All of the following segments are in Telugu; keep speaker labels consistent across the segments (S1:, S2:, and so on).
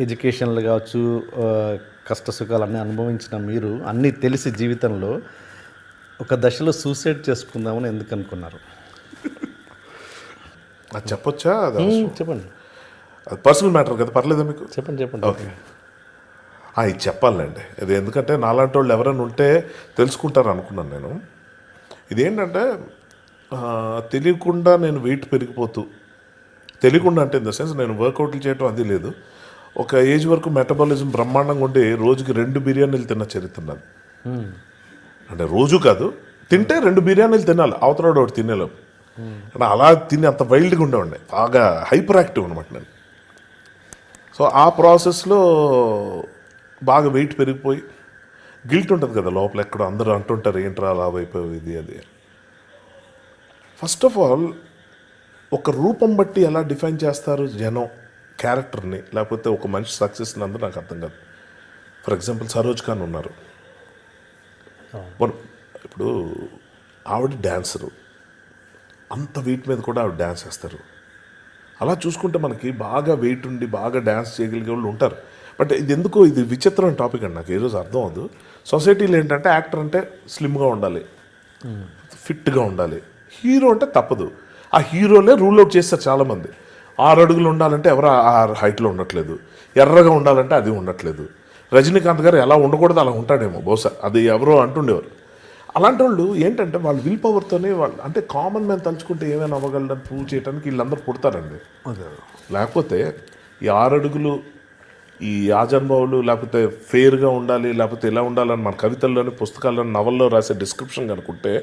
S1: ఎడ్యుకేషన్లు కావచ్చు, కష్ట సుఖాలన్నీ అనుభవించిన మీరు అన్నీ తెలిసి జీవితంలో ఒక దశలో సూసైడ్ చేసుకుందామని ఎందుకు అనుకున్నారు?
S2: అది చెప్పొచ్చా?
S1: చెప్పండి.
S2: అది పర్సనల్ మ్యాటర్ కదా, పర్లేదా మీకు?
S1: చెప్పండి.
S2: ఓకే, ఇది చెప్పాలండి. ఇది ఎందుకంటే నాలాంటి వాళ్ళు ఎవరైనా ఉంటే తెలుసుకుంటారు అనుకున్నాను నేను. ఇదేంటంటే తెలియకుండా నేను వెయిట్ పెరిగిపోతూ, తెలియకుండా అంటే ఇన్ ద సెన్స్ నేను వర్కౌట్లు చేయడం అది లేదు, ఒక ఏజ్ వరకు మెటబాలిజం బ్రహ్మాండంగా ఉండి రోజుకి 2 బిర్యానీలు తిన్న చరిత్ర నాది. అంటే రోజు కాదు, తింటే 2 బిర్యానీలు తినాలి, అవతలాడు ఒకటి తినేలేము. అంటే అలా తిని అంత వైల్డ్గా ఉండేవాడిని, బాగా హైపర్ యాక్టివ్ అనమాట నేను. సో ఆ ప్రాసెస్లో బాగా వెయిట్ పెరిగిపోయి గిల్ట్ ఉంటుంది కదా లోపల, ఎక్కడో అందరూ అంటుంటారు ఏంట్రా అలా అయిపోయి ఇది అది. ఫస్ట్ ఆఫ్ ఆల్ ఒక రూపం బట్టి ఎలా డిఫైన్ చేస్తారు జనం క్యారెక్టర్ని, లేకపోతే ఒక మనిషి సక్సెస్ని, అందరూ నాకు అర్థం కాదు. ఫర్ ఎగ్జాంపుల్ సరోజ్ ఖాన్ ఉన్నారు, ఇప్పుడు ఆవిడ డ్యాన్సరు, అంత వెయిట్ మీద కూడా ఆవిడ డ్యాన్స్ చేస్తారు. అలా చూసుకుంటే మనకి బాగా వెయిట్ ఉండి బాగా డ్యాన్స్ చేయగలిగే వాళ్ళు ఉంటారు. బట్ ఇది ఎందుకో ఇది విచిత్రమైన టాపిక్ అండి, నాకు ఈరోజు అర్థం అవ్వదు. సొసైటీలో ఏంటంటే యాక్టర్ అంటే స్లిమ్గా ఉండాలి, ఫిట్గా ఉండాలి, హీరో అంటే తప్పదు. ఆ హీరోలే రూల్ అవుట్ చేస్తారు చాలామంది. 6 అడుగులు ఉండాలంటే ఎవరు ఆ హైట్లో ఉండట్లేదు, ఎర్రగా ఉండాలంటే అది ఉండట్లేదు. రజనీకాంత్ గారు ఎలా ఉండకూడదు అలా ఉంటాడేమో బహుశా, అది ఎవరో అంటుండేవారు. అలాంటి వాళ్ళు ఏంటంటే వాళ్ళ విల్ పవర్తోనే వాళ్ళు, అంటే కామన్ మ్యాన్ తలుచుకుంటే ఏమైనా అవ్వగలదని ప్రూవ్ చేయడానికి వీళ్ళందరూ పుడతారండి. లేకపోతే ఈ 6 అడుగులు, ఈ ఆజన్బావులు, లేకపోతే ఫెయిర్గా ఉండాలి, లేకపోతే ఇలా ఉండాలని మన కవితల్లోని, పుస్తకాల్లోని, నవల్లో రాసే డిస్క్రిప్షన్ కనుక్కుంటే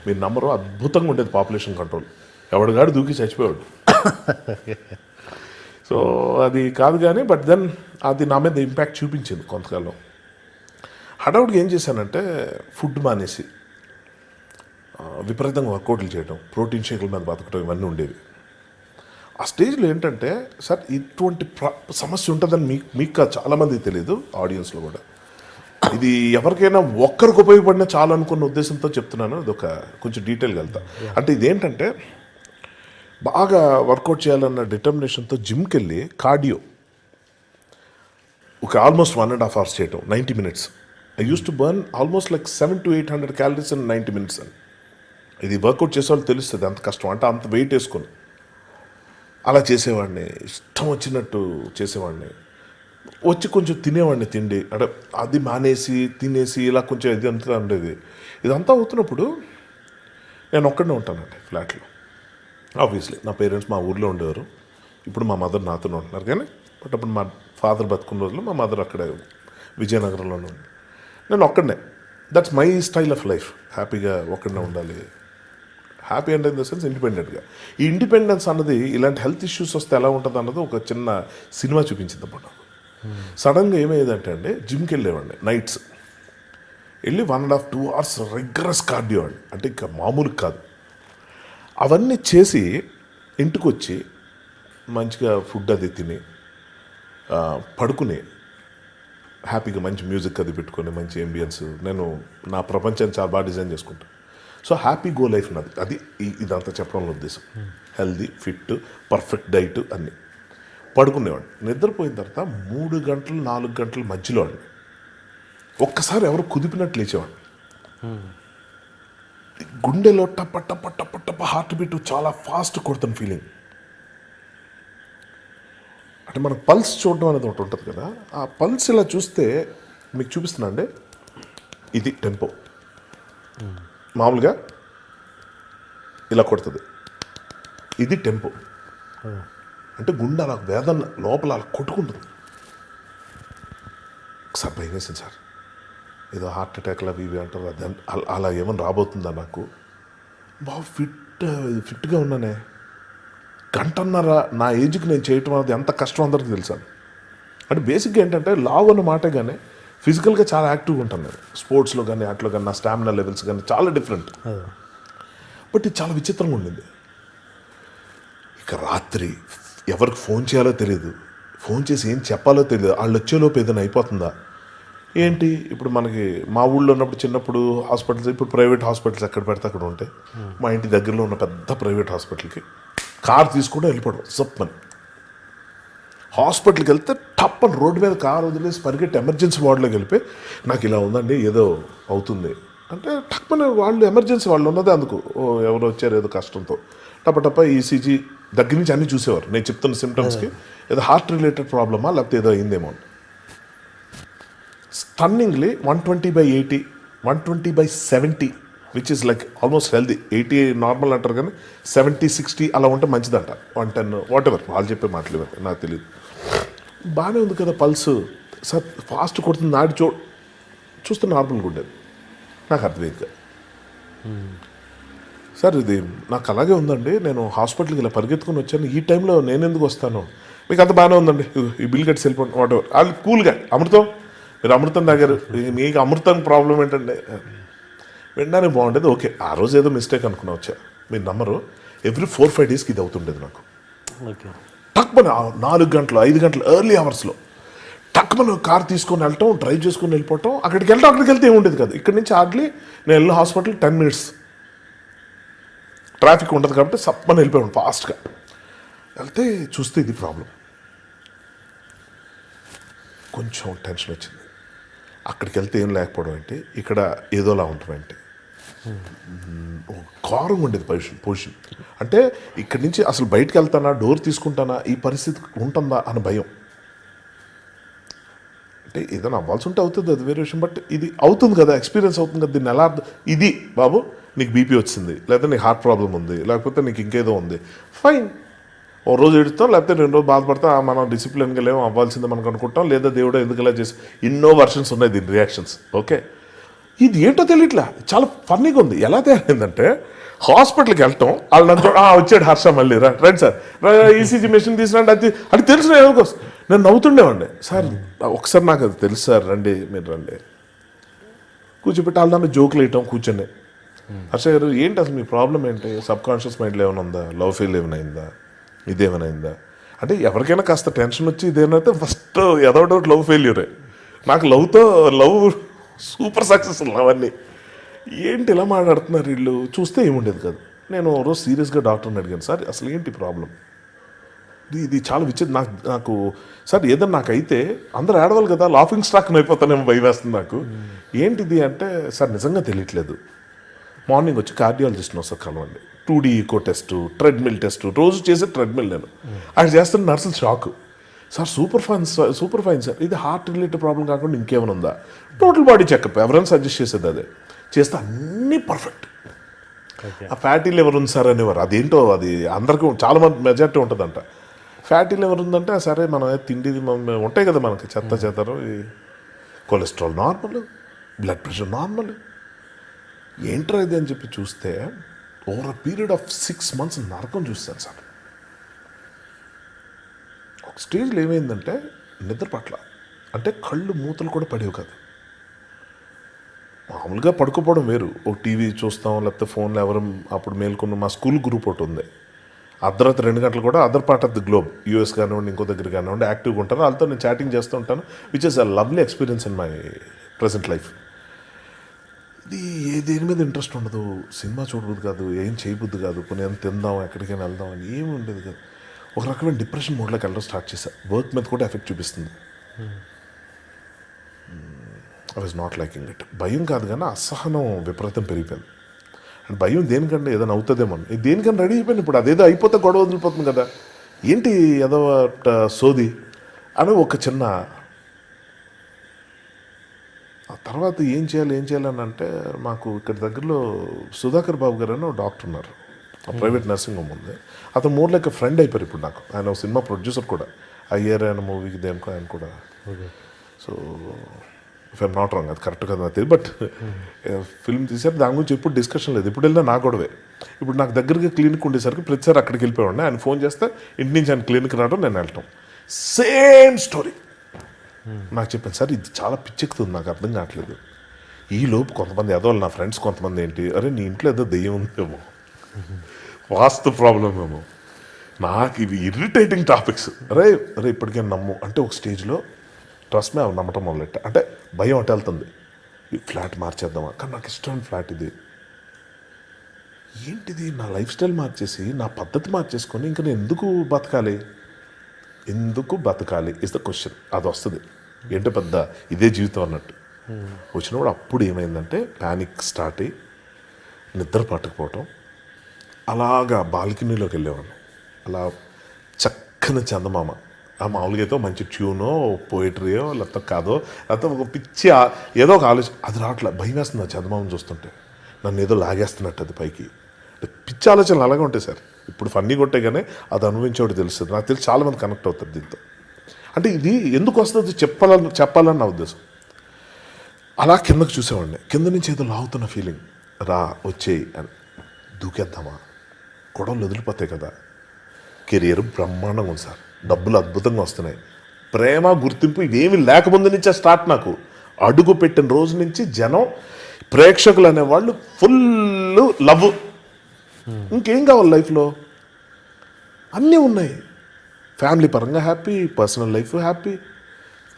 S2: మీరు నమ్మరు, అద్భుతంగా ఉండేది పాపులేషన్ కంట్రోల్. ఎవడిగాడు దూకి చచ్చిపోయాడు. సో అది కాదు కానీ, బట్ దెన్ అది నా మీద ఇంపాక్ట్ చూపించింది కొంతకాలం. హడావుడికి ఏం చేశానంటే ఫుడ్ మానేసి విపరీతంగా వర్కౌట్లు చేయడం, ప్రోటీన్ షేకుల మీద బతకడం, ఇవన్నీ ఉండేవి. ఆ స్టేజ్లో ఏంటంటే సార్ ఇటువంటి సమస్య ఉంటుందని మీకు చాలామందికి తెలియదు, ఆడియన్స్లో కూడా. ఇది ఎవరికైనా ఒక్కరికి ఉపయోగపడినా చాలు అనుకున్న ఉద్దేశంతో చెప్తున్నాను. ఇది ఒక కొంచెం డీటెయిల్గా వెళ్తా. అంటే ఇదేంటంటే బాగా వర్కౌట్ చేయాలన్న డిటర్మినేషన్తో జిమ్కి వెళ్ళి కార్డియో ఒక ఆల్మోస్ట్ 1.5 hours చేయటం, 90 minutes. I use to burn almost like 700 to 800 calories in 90 minutes అని. ఇది వర్కౌట్ చేసే వాళ్ళు తెలుస్తుంది అంత కష్టం, అంటే అంత వెయిట్ వేసుకొని అలా చేసేవాడిని, ఇష్టం వచ్చినట్టు చేసేవాడిని. వచ్చి కొంచెం తినేవాడిని తిండి, అంటే అది మానేసి తినేసి ఇలా కొంచెం ఇది అంతా ఉండేది. ఇదంతా అవుతున్నప్పుడు నేను ఒక్కడనే ఉంటానండి ఫ్లాట్లో. ఆబ్వియస్లీ నా పేరెంట్స్ మా ఊర్లో ఉండేవారు, ఇప్పుడు మా మదర్ నాతోనే ఉంటున్నారు. కానీ బట్ అప్పుడు మా ఫాదర్ బతుకున్న రోజుల్లో మా మదర్ అక్కడే విజయనగరంలోనే ఉంది. నేను ఒక్కడనే, that's my style of life. హ్యాపీగా ఒక్కడనే ఉండాలి, హ్యాపీ అంటే ఇన్ ద సెన్స్ ఇండిపెండెంట్గా. ఈ ఇండిపెండెన్స్ అన్నది ఇలాంటి హెల్త్ ఇష్యూస్ వస్తే ఎలా ఉంటుంది అన్నది ఒక చిన్న సినిమా చూపించింది అప్పుడు నాకు. సడన్గా ఏమయ్యేదంటే అండి, జిమ్కి వెళ్ళేవాడిని నైట్స్, వెళ్ళి 1.5-2 hours రెగ్యులస్ కార్డియో అండి, అంటే ఇంకా మామూలు కాదు. అవన్నీ చేసి ఇంటికి వచ్చి మంచిగా ఫుడ్ అది తిని పడుకుని హ్యాపీగా మంచి మ్యూజిక్ అది పెట్టుకొని మంచి అంబియన్స్, నేను నా ప్రపంచాన్ని చాలా బాగా డిజైన్ చేసుకుంటాను. సో హ్యాపీ గో లైఫ్ నాది. అది ఇదంతా చెప్పడంలో ఉద్దేశం. హెల్దీ, ఫిట్, పర్ఫెక్ట్ డైట్ అన్నీ. పడుకునేవాడిని. నిద్రపోయిన తర్వాత 3 గంటలు 4 గంటల మధ్యలో అండి ఒక్కసారి ఎవరు కుదిపినట్లు లేచేవాడిని. గుండెలో టప్ప టప్ప టప్ప టప్ప హార్ట్ బీట్ చాలా ఫాస్ట్ కొడుతున్న ఫీలింగ్. అంటే మనకు పల్స్ చూడడం అనేది ఒకటి ఉంటుంది కదా, ఆ పల్స్ ఇలా చూస్తే మీకు చూపిస్తున్నా అండి, ఇది టెంపో మామూలుగా ఇలా కొడుతుంది, ఇది టెంపో. అంటే గుండె అలా వేదన లోపల అలా కొట్టుకుంటుంది. ఒకసారి భయం వేసింది సార్, ఏదో హార్ట్ అటాక్లు అవి ఇవి అంటారు, అది అలా ఏమైనా రాబోతుందా నాకు. బాగా ఫిట్గా ఉన్నానే, 1.5 గంటన్నర నా ఏజ్కి నేను చేయటం అనేది ఎంత కష్టం అందరికీ తెలుసాను. అంటే బేసిక్గా ఏంటంటే లావ్ అన్న మాటే కానీ ఫిజికల్గా చాలా యాక్టివ్గా ఉంటాను నేను, స్పోర్ట్స్లో కానీ అట్లా కానీ, నా స్టామినా లెవెల్స్ కానీ చాలా డిఫరెంట్. బట్ ఇది చాలా విచిత్రంగా ఉండింది. ఇక రాత్రి ఎవరికి ఫోన్ చేయాలో తెలియదు, ఫోన్ చేసి ఏం చెప్పాలో తెలియదు. వాళ్ళు వచ్చేలోపు ఏదైనా అయిపోతుందా ఏంటి. ఇప్పుడు మనకి మా ఊళ్ళో ఉన్నప్పుడు చిన్నప్పుడు హాస్పిటల్స్, ఇప్పుడు ప్రైవేట్ హాస్పిటల్స్ ఎక్కడ పెడితే అక్కడ ఉంటాయి. మా ఇంటి దగ్గరలో ఉన్న పెద్ద ప్రైవేట్ హాస్పిటల్కి కార్ తీసుకుంటూ వెళ్ళిపోవడం, సప్పని హాస్పిటల్కి వెళ్తే టప్పని రోడ్డు మీద కారు వదిలేసి పరిగెట్టి ఎమర్జెన్సీ వార్డులోకి వెళ్ళిపోయి నాకు ఇలా ఉందండి ఏదో అవుతుంది అంటే టప్పని వాళ్ళు ఎమర్జెన్సీ వాళ్ళు ఉన్నదే అందుకు ఎవరు వచ్చారు ఏదో కష్టంతో టప్ప ఈసీజీ దగ్గర నుంచి అన్నీ చూసేవారు నేను చెప్తున్న సిమ్టమ్స్కి ఏదో హార్ట్ రిలేటెడ్ ప్రాబ్లమా లేకపోతే ఏదో అయిందేమో stunningly 120/80 120/70 which is like almost healthy 80 normal అంటారు కానీ 70-60 అలా ఉంటే మంచిదంట 110 వాట్ ఎవర్ వాళ్ళు చెప్పే మాటలు ఇవన్నీ నాకు తెలియదు బాగానే ఉంది కదా పల్స్ సార్ ఫాస్ట్ కొడుతుంది నాడి చూస్తే నార్మల్గా ఉండేది నాకు అర్థమైంది కదా సార్ ఇది నాకు అలాగే ఉందండి నేను హాస్పిటల్కి ఇలా పరిగెత్తుకుని వచ్చాను ఈ టైంలో నేను ఎందుకు వస్తాను మీకు అంత బాగానే ఉందండి ఈ బిల్ కట్టి వెళ్ళిపోండి వాట్ ఎవర్ వాళ్ళు కూల్గా అమృతం మీరు అమృతం తాగారు మీకు అమృతం ప్రాబ్లం ఏంటంటే వినడానికి బాగుండేది ఓకే ఆ రోజు ఏదో మిస్టేక్ అనుకున్నా వచ్చా మీరు నమ్మరు ఎవ్రీ 4-5 డేస్కి ఇది అవుతుండేది నాకు
S1: ఓకే
S2: టక్మని 4 గంటలు 5 గంటలు ఎర్లీ అవర్స్లో టక్మని కార్ తీసుకొని వెళ్ళటం డ్రైవ్ చేసుకొని వెళ్ళిపోవటం అక్కడికి వెళ్తే ఏముండేది కదా ఇక్కడి నుంచి హార్డ్లీ నేను వెళ్ళిన హాస్పిటల్ 10 minutes ట్రాఫిక్ ఉండదు కాబట్టి సప్పని వెళ్ళిపోయాను ఫాస్ట్గా వెళ్తే చూస్తే ఇది ప్రాబ్లం కొంచెం టెన్షన్ వచ్చింది అక్కడికి వెళ్తే ఏం లేకపోవడం ఏంటి ఇక్కడ ఏదోలా ఉండడం ఏంటి కారం ఉండేది పొజిషన్ అంటే ఇక్కడి నుంచి అసలు బయటకు వెళ్తానా డోర్ తీసుకుంటానా ఈ పరిస్థితి ఉంటుందా అని భయం అంటే ఏదైనా అవ్వాల్సి ఉంటే అవుతుంది అది వేరే విషయం బట్ ఇది అవుతుంది కదా ఎక్స్పీరియన్స్ అవుతుంది కదా దీన్ని ఎలా ఇది బాబు నీకు బీపీ వచ్చింది లేకపోతే నీకు హార్ట్ ప్రాబ్లం ఉంది లేకపోతే నీకు ఇంకేదో ఉంది ఫైన్ ఓ రోజు ఎడుతాం లేకపోతే 2 రోజులు బాధపడతాం మనం డిసిప్లిన్గా లేవు అవ్వాల్సిందే మనకు అనుకుంటాం లేదా దేవుడు ఎందుకు ఇలా చేసి ఎన్నో వర్షన్స్ ఉన్నాయి దీని రియాక్షన్స్ ఓకే ఇది ఏంటో తెలియట్లా చాలా ఫన్నీగా ఉంది ఎలా తయారైందంటే హాస్పిటల్కి వెళ్ళటం వాళ్ళు నన్ను వచ్చాడు హర్ష మళ్ళీ రండి సార్ ఈసీజీ మెషిన్ తీసుకురండి అది తెలుసు ఎందుకోసం నేను నవ్వుతుండేవాడిని సార్ ఒకసారి నాకు అది తెలుసు సార్ రండి మీరు రండి కూర్చోబెట్టి వాళ్ళు నన్ను జోకులు వేయటం కూర్చొని హర్ష గారు ఏంటి అసలు మీ ప్రాబ్లం ఏంటి సబ్ కాన్షియస్ మైండ్లో ఏమైనా ఉందా లవ్ ఫెయిల్ ఏమైనా అయిందా ఇదేమైనా అయిందా అంటే ఎవరికైనా కాస్త టెన్షన్ వచ్చి ఇదేమైతే ఫస్ట్ ఏదో ఒకటి లవ్ ఫెయిల్యూరే నాకు లవ్ సూపర్ సక్సెస్ఫుల్ అవన్నీ ఏంటి ఇలా మాట్లాడుతున్నారు వీళ్ళు చూస్తే ఏముండేది కాదు నేను రోజు సీరియస్గా డాక్టర్ని అడిగాను సార్ అసలు ఏంటి ప్రాబ్లం ఇది చాలా నాకు సార్ ఏదన్నా నాకైతే అందరూ ఆడవాలి కదా లాఫింగ్ స్టాక్ అయిపోతానేమో భయం వేస్తుంది నాకు ఏంటిది అంటే సార్ నిజంగా తెలియట్లేదు మార్నింగ్ వచ్చి కార్డియాలజిస్ట్ని వస్తారు కలవండి 2D eco test treadmill test రోజు చేసే ట్రెడ్మిల్ నేను అక్కడ చేస్తున్న నర్సులు shock sir super fine sir ఇది హార్ట్ రిలేటెడ్ ప్రాబ్లం కాకుండా ఇంకేమైనా ఉందా టోటల్ బాడీ చెకప్ ఎవరైనా సజెస్ట్ చేసేది అదే చేస్తే అన్నీ పర్ఫెక్ట్ ఆ ఫ్యాటీ లివర్ ఉంది సార్ అనేవారు అదేంటో అది అందరికీ చాలా మంది మెజారిటీ ఉంటుందంట ఫ్యాటీ లివర్ ఉందంటే సరే మనం తిండిది ఉంటాయి కదా మనకి చెత్తారు ఈ cholesterol normal blood pressure normal ఏంట్రా ఇది అని చెప్పి చూస్తే over a period of 6 months నరకం చూస్తాను సార్ ఒక స్టేజ్లో ఏమైందంటే నిద్ర పట్ల అంటే కళ్ళు మూతలు కూడా పడేవి కాదు మామూలుగా పడుకోపోవడం వేరు ఒక టీవీ చూస్తాం లేకపోతే ఫోన్లో ఎవరు అప్పుడు మేల్కొన్న మా స్కూల్ గ్రూప్ ఒకటి ఉంది అర్ధరాత్రి 2 గంటలు కూడా other part of the globe US కానివ్వండి ఇంకో దగ్గర కానివ్వండి యాక్టివ్గా ఉంటారు వాళ్ళతో నేను చాటింగ్ చేస్తూ ఉంటాను which is a lovely experience in my present life ఇది దేని మీద ఇంట్రెస్ట్ ఉండదు సినిమా చూడబుద్ది కాదు ఏం చేయబుద్ది కాదు కొన్ని ఏం తిందాం ఎక్కడికైనా వెళ్దాం అని ఏమి ఉండేది కాదు ఒక రకమైన డిప్రెషన్ మోడ్లోకి వెళ్ళడం స్టార్ట్ చేశాను వర్క్ మీద కూడా ఎఫెక్ట్ చూపిస్తుంది I was not liking it భయం కాదు కానీ అసహనం విపరీతం పెరిగిపోయింది అండ్ భయం దేనికంటే ఏదైనా అవుతుందేమో దేనికన్నా రెడీ అయిపోయింది ఇప్పుడు అదేదో అయిపోతే గొడవ వదిలిపోతుంది కదా ఏంటి ఏదో సోది అని ఒక చిన్న ఆ తర్వాత ఏం చేయాలని అంటే మాకు ఇక్కడ దగ్గరలో సుధాకర్ బాబు గారు అని ఒక డాక్టర్ ఉన్నారు ప్రైవేట్ నర్సింగ్ హోమ్ ఉంది అతను మోర్ లైక్ ఫ్రెండ్ అయిపోయారు ఇప్పుడు నాకు ఆయన ఒక సినిమా ప్రొడ్యూసర్ కూడా అయ్యారు ఆయన మూవీకి దేనికో ఆయన కూడా so if I'm not wrong అది కరెక్ట్ కదా నాకు తెలియదు బట్ ఫిల్మ్ తీసారు దాని గురించి ఎప్పుడు డిస్కషన్ లేదు ఇప్పుడు వెళ్ళినా నా గొడవే ఇప్పుడు నాకు దగ్గరగా క్లినిక్ ఉండేసరికి ప్రతిసారి అక్కడికి వెళ్ళిపోయాడు ఆయన ఫోన్ చేస్తే ఇంటి నుంచి ఆయన క్లినిక్ రావడం నేను వెళ్ళటం సేమ్ స్టోరీ నాకు చెప్పాను సార్ ఇది చాలా పిచ్చెక్కుతుంది నాకు అర్థం కావట్లేదు ఈ లోపు కొంతమంది ఎదవాలి నా ఫ్రెండ్స్ కొంతమంది ఏంటి అరే నీ ఇంట్లో ఏదో దెయ్యం ఉందేమో వాస్తు ప్రాబ్లం ఏమో నాకు ఇవి ఇరిటేటింగ్ టాపిక్స్ అరే ఇప్పటికే నమ్ము అంటే ఒక స్టేజ్లో ట్రస్ట్ అవి నమ్మటం మొదలెట్ట అంటే భయం అటు వెళ్తుంది ఈ ఫ్లాట్ మార్చేద్దామా కానీ నాకు ఇష్టమైన ఫ్లాట్ ఇది ఏంటిది నా లైఫ్ స్టైల్ మార్చేసి నా పద్ధతి మార్చేసుకొని ఇంకా నేను ఎందుకు బతకాలి ఎందుకు బతకాలి ఇస్ ద క్వశ్చన్. అది వస్తుంది ఏంటో పెద్ద ఇదే జీవితం అన్నట్టు వచ్చినప్పుడు అప్పుడు ఏమైందంటే ప్యానిక్ స్టార్ట్ అయ్యి నిద్ర పట్టకపోవటం. అలాగా బాల్కనీలోకి వెళ్ళేవాడిని. అలా చక్కని చందమామ, ఆ మామూలుగా అయితే మంచి ట్యూనో పోయిటరీయో లేకపోతే కాదో లేకపోతే ఒక పిచ్చి ఏదో ఒక ఆలోచన, అది రావట్లే. భయం వేస్తుంది ఆ చందమామను చూస్తుంటే, నన్ను ఏదో లాగేస్తున్నట్టు అది పైకి. పిచ్చి ఆలోచనలు అలాగే ఉంటాయి సార్. ఇప్పుడు ఫన్నీ కొట్టే కానీ అది అనుభవించేవాడు తెలుస్తుంది. నాకు తెలిసి చాలామంది కనెక్ట్ అవుతారు దీంతో. అంటే ఇది ఎందుకు వస్తుంది చెప్పాలని నా ఉద్దేశం. అలా కిందకు చూసేవాడిని, కింద నుంచి ఏదో లాగుతున్న ఫీలింగ్, రా వచ్చేయి అని. దూకేద్దామా, గొడవలు వదిలిపోతాయి కదా. కెరియర్ బ్రహ్మాండంగా ఉంది సార్, డబ్బులు అద్భుతంగా వస్తున్నాయి, ప్రేమ గుర్తింపు ఇవేమి లేకముందు నుంచే స్టార్ట్. నాకు అడుగు పెట్టిన రోజు నుంచి జనం ప్రేక్షకులు అనేవాళ్ళు ఫుల్ లవ్. ఇంకేం కావాలి లైఫ్లో, అన్నీ ఉన్నాయి. ఫ్యామిలీ పరంగా happy, personal life happy,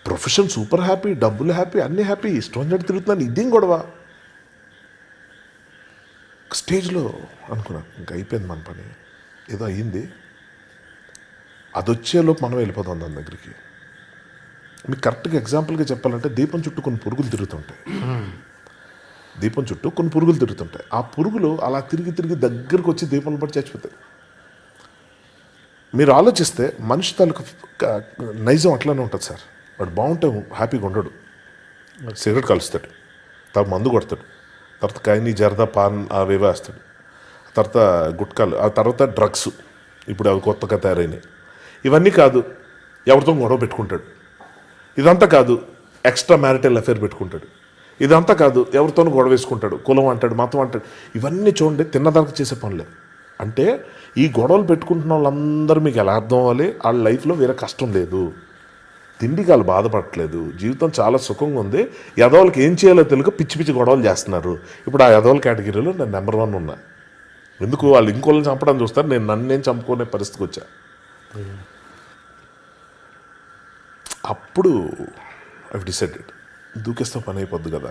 S2: profession super happy, డబ్బులు హ్యాపీ, అన్నీ హ్యాపీ. ఇష్టం చెడు తిరుగుతున్నాను, ఇదేం గొడవ. స్టేజ్లో అనుకున్నా ఇంకా అయిపోయింది మన పని, ఏదో అయ్యింది. అది వచ్చేలోపు మనం వెళ్ళిపోతాం దాని దగ్గరికి. మీకు కరెక్ట్గా ఎగ్జాంపుల్గా చెప్పాలంటే దీపం చుట్టూ కొన్ని పురుగులు తిరుగుతుంటాయి. దీపం చుట్టూ కొన్ని పురుగులు తిరుగుతుంటాయి. ఆ పురుగులు అలా తిరిగి తిరిగి దగ్గరకు వచ్చి దీపంలో పడి చచ్చిపోతాయి. మీరు ఆలోచిస్తే మనిషి తాలూకు నైజం అట్లానే ఉంటుంది సార్. వాడు బాగుంటే హ్యాపీగా ఉండడు. సిగరెట్ కలుస్తాడు, తర్వాత మందు కొడతాడు, తర్వాత కైని జరదా పాన్ అవి వేస్తాడు, తర్వాత గుట్కాలు, ఆ తర్వాత డ్రగ్స్, ఇప్పుడు అవి కొత్తగా తయారైనాయి. ఇవన్నీ కాదు, ఎవరితో గొడవ పెట్టుకుంటాడు. ఇదంతా కాదు, ఎక్స్ట్రా మ్యారిటల్ అఫేర్ పెట్టుకుంటాడు. ఇదంతా కాదు, ఎవరితోనూ గొడవ వేసుకుంటాడు, కులం అంటాడు, మతం అంటాడు. ఇవన్నీ చూడండి తిన్నదానికి చేసే పనులే. అంటే ఈ గొడవలు పెట్టుకుంటున్న వాళ్ళందరూ మీకు ఎలా అర్థం అవ్వాలి, వాళ్ళ లైఫ్లో వేరే కష్టం లేదు, తిండికి వాళ్ళు బాధపడట్లేదు, జీవితం చాలా సుఖంగా ఉంది. యదవులకి ఏం చేయాలో తెలియక పిచ్చి పిచ్చి గొడవలు చేస్తున్నారు. ఇప్పుడు ఆ యదవుల కేటగిరీలో నేను నెంబర్ 1 ఉన్నా. ఎందుకు, వాళ్ళు ఇంకోళ్ళని చంపడం చూస్తారు, నేను నన్నేం చంపుకునే పరిస్థితికి వచ్చా. అప్పుడు ఐ డిసైడెడ్ దూకేస్తే పని అయిపోద్ది కదా.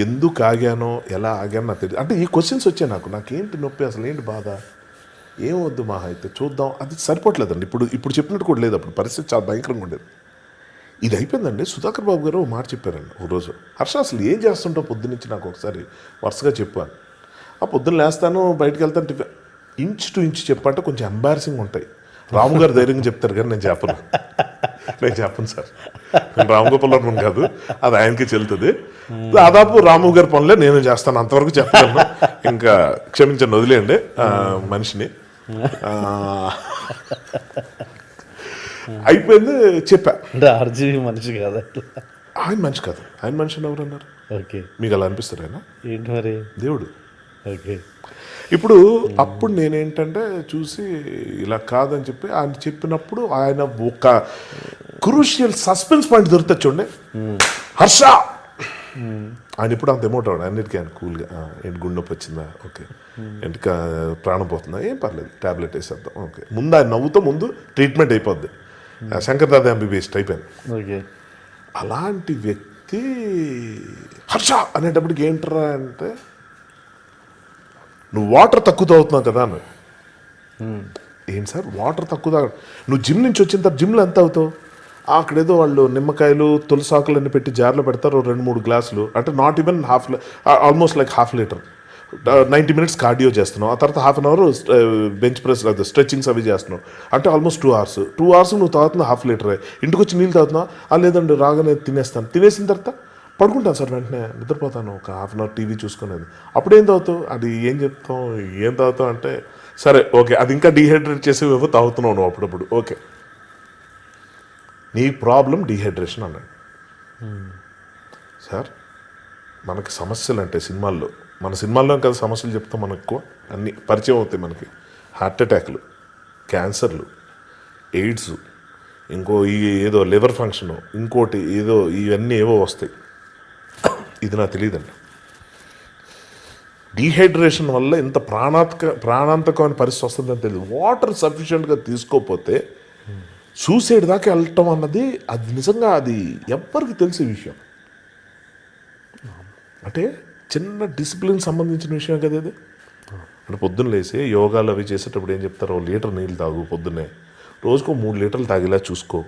S2: ఎందుకు ఆగానో ఎలా ఆగానో నాకు తెలియదు. అంటే ఈ క్వశ్చన్స్ వచ్చాయి నాకేంటి నొప్పి, అసలు ఏంటి బాధ, ఏమొద్దు మా అయితే చూద్దాం, అది సరిపోవట్లేదండి. ఇప్పుడు చెప్పినట్టు కూడా లేదు, అప్పుడు పరిస్థితి చాలా భయంకరంగా ఉండేది. ఇది అయిపోయిందండి. సుధాకర్ బాబు గారు ఒక మాట చెప్పారండి ఒకరోజు, హర్ష అసలు ఏం చేస్తుంటావు పొద్దున్నుంచి నాకు ఒకసారి వరుసగా చెప్పాను. ఆ పొద్దున్న లేస్తాను, బయటకు వెళ్తాను, టిఫిన్ ఇంచ్ టు ఇంచ్ చెప్పంటే కొంచెం ఎంబారసింగ్ ఉంటాయి. రాము గారు ధైర్యంగా చెప్తారు కానీ నేను చెప్పను సార్. నేను రామగోపాల్ వర్మన్ కాదు, అది ఆయనకి చెల్లుతుంది. దాదాపు రాము గారి పనులే నేను చేస్తాను, అంతవరకు చెప్పలేను. ఇంకా క్షమించండి, వదిలేయండి మనిషిని. అయిపోయింది చెప్పా.
S1: ఆర్జీవి మనిషి కాదు,
S2: ఆయన మనిషి కాదు. ఆయన మనిషిని ఎవరు అన్నారు?
S1: ఓకే,
S2: మీకు అలా అనిపిస్తారు ఆయన
S1: ఏంటి మరి
S2: దేవుడు.
S1: ఓకే,
S2: ఇప్పుడు అప్పుడు నేనేంటంటే చూసి ఇలా కాదని చెప్పి ఆయన చెప్పినప్పుడు ఆయన ఒక క్రూషియల్ సస్పెన్స్ పాయింట్ దొరుకుతుంది చూడండి, హర్ష ఆయన ఇప్పుడు అంత ఎమౌంట్ అవ్వడు అన్నిటికీ. ఆయన కూల్గా ఏంటి గుండె నొప్పి వచ్చిందా, ఓకే, ఏంటి ప్రాణం పోతుందా, ఏం పర్లేదు ట్యాబ్లెట్ వేసేద్దాం, ఓకే. ముందు ఆయన నవ్వుతో ముందు ట్రీట్మెంట్ అయిపోద్ది. శంకర్ దాదా ఎంబీబీఎస్ అయిపోయింది.
S1: ఓకే,
S2: అలాంటి వ్యక్తి హర్ష అనేటప్పటికి ఏంటరా అంటే, నువ్వు వాటర్ తక్కువ తాగుతున్నావు కదా అని. ఏంటి సార్ వాటర్ తక్కువ తాగ, నువ్వు జిమ్ నుంచి వచ్చిన తర్వాత జిమ్లో ఎంత అవుతావు? అక్కడేదో వాళ్ళు నిమ్మకాయలు తులసాకులు అన్ని పెట్టి జార్లో పెడతారు, 2-3 గ్లాసులు, అంటే not even almost like half litre. 90 minutes cardio చేస్తున్నావు, ఆ తర్వాత half an hour bench press లేదా స్ట్రెచ్చింగ్స్ అవి చేస్తున్నావు, అంటే ఆల్మోస్ట్ 2 hours. 2 hours నువ్వు తాగుతున్నావు హాఫ్ లీటరే. ఇంటికి వచ్చి నీళ్ళు తాగుతున్నావు, లేదండి రాగానే తినేస్తాను, తినేసిన తర్వాత పడుకుంటాను సార్, వెంటనే నిద్రపోతాను, ఒక హాఫ్ అన్ అవర్ టీవీ చూసుకునేది. అప్పుడు ఏం తాగుతావు, అది ఏం చెప్తాం, ఏం తాగుతావు అంటే, సరే ఓకే అది ఇంకా డీహైడ్రేట్ చేసేవేవో తాగుతున్నావు నువ్వు అప్పుడప్పుడు, ఓకే నీ ప్రాబ్లం డీహైడ్రేషన్ అన్నాడు. సార్ మనకి సమస్యలు అంటే సినిమాల్లో, మన సినిమాల్లో కదా సమస్యలు చెప్తాం, మనకు ఎక్కువ అన్నీ పరిచయం అవుతాయి మనకి. హార్ట్ అటాక్లు, క్యాన్సర్లు, ఎయిడ్స్, ఇంకో ఏదో లివర్ ఫంక్షను, ఇంకోటి ఏదో, ఇవన్నీ ఏవో వస్తాయి. ఇది నాకు తెలియదండి. డీహైడ్రేషన్ వల్ల ఇంత ప్రాణాంతకమైన పరిస్థితి వస్తుందని తెలియదు. వాటర్ సఫిషియెంట్గా తీసుకోకపోతే సూసైడ్ దాకా వెళ్ళటం అన్నది, అది నిజంగా అది ఎవ్వరికి తెలిసే విషయం. అంటే చిన్న డిసిప్లిన్ సంబంధించిన విషయం కదా ఇది. అంటే పొద్దున్న లేసి యోగాలు అవి చేసేటప్పుడు ఏం చెప్తారు, 1 లీటర్ నీళ్ళు తాగు పొద్దున్నే, రోజుకో 3 లీటర్లు తాగేలా చూసుకో.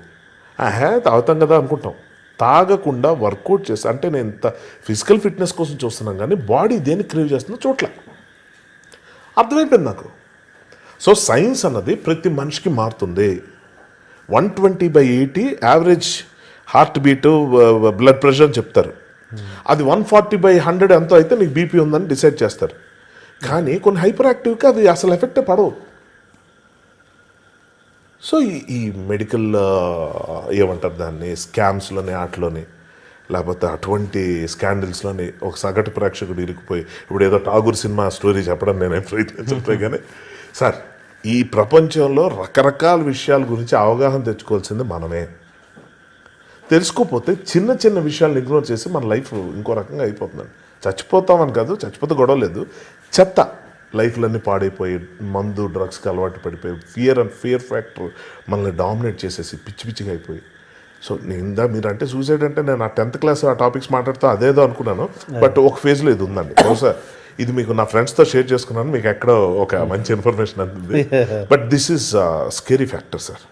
S2: తాగుతాం కదా అనుకుంటాం. తాగకుండా వర్కౌట్ చేస్తా అంటే నేను ఇంత ఫిజికల్ ఫిట్నెస్ కోసం చూస్తున్నాం కానీ బాడీ దేనికి క్రేవ్ చేస్తుందో చూడలే. అర్థమైపోయింది నాకు. సో సైన్స్ అన్నది ప్రతి మనిషికి మారుతుంది. 120/80 average heart beat blood pressure అని చెప్తారు. అది 140/100 ఎంతో అయితే నీకు బీపీ ఉందని డిసైడ్ చేస్తారు. కానీ కొన్ని హైపర్ యాక్టివ్కి అది అసలు ఎఫెక్టే పడవు. సో ఈ మెడికల్ ఏమంటారు దాన్ని, స్కామ్స్లోని వాటిలోని లేకపోతే అటువంటి స్కాండిల్స్లోని ఒక సగటు ప్రేక్షకుడు ఇరుక్కుపోయి ఇప్పుడు ఏదో ఠాగూర్ సినిమా స్టోరీ చెప్పడం నేనేం ప్రయత్నించట్లే కానీ సార్ ఈ ప్రపంచంలో రకరకాల విషయాల గురించి అవగాహన తెచ్చుకోవాల్సింది మనమే. తెలుసుకోపోతే చిన్న చిన్న విషయాలను ఇగ్నోర్ చేసి మన లైఫ్ ఇంకో రకంగా అయిపోతుందండి. చచ్చిపోతామని కాదు, చచ్చిపోతే గొడవ లేదు, చెత్త లైఫ్లన్నీ పాడైపోయి మందు డ్రగ్స్కి అలవాటు పడిపోయి ఫియర్ ఫ్యాక్టర్ మనల్ని డామినేట్ చేసేసి పిచ్చి పిచ్చిగా అయిపోయి. సో మీరు అంటే సూసైడ్ అంటే నేను ఆ 10th క్లాస్ ఆ టాపిక్స్ మాట్లాడుతూ అదేదో అనుకున్నాను. బట్ ఒక ఫేజ్లో ఇది ఉందండి. బహుశా ఇది మీకు నా ఫ్రెండ్స్తో షేర్ చేసుకున్నాను, మీకు ఎక్కడో ఒక మంచి ఇన్ఫర్మేషన్ అందింది. But this is scary factor sir.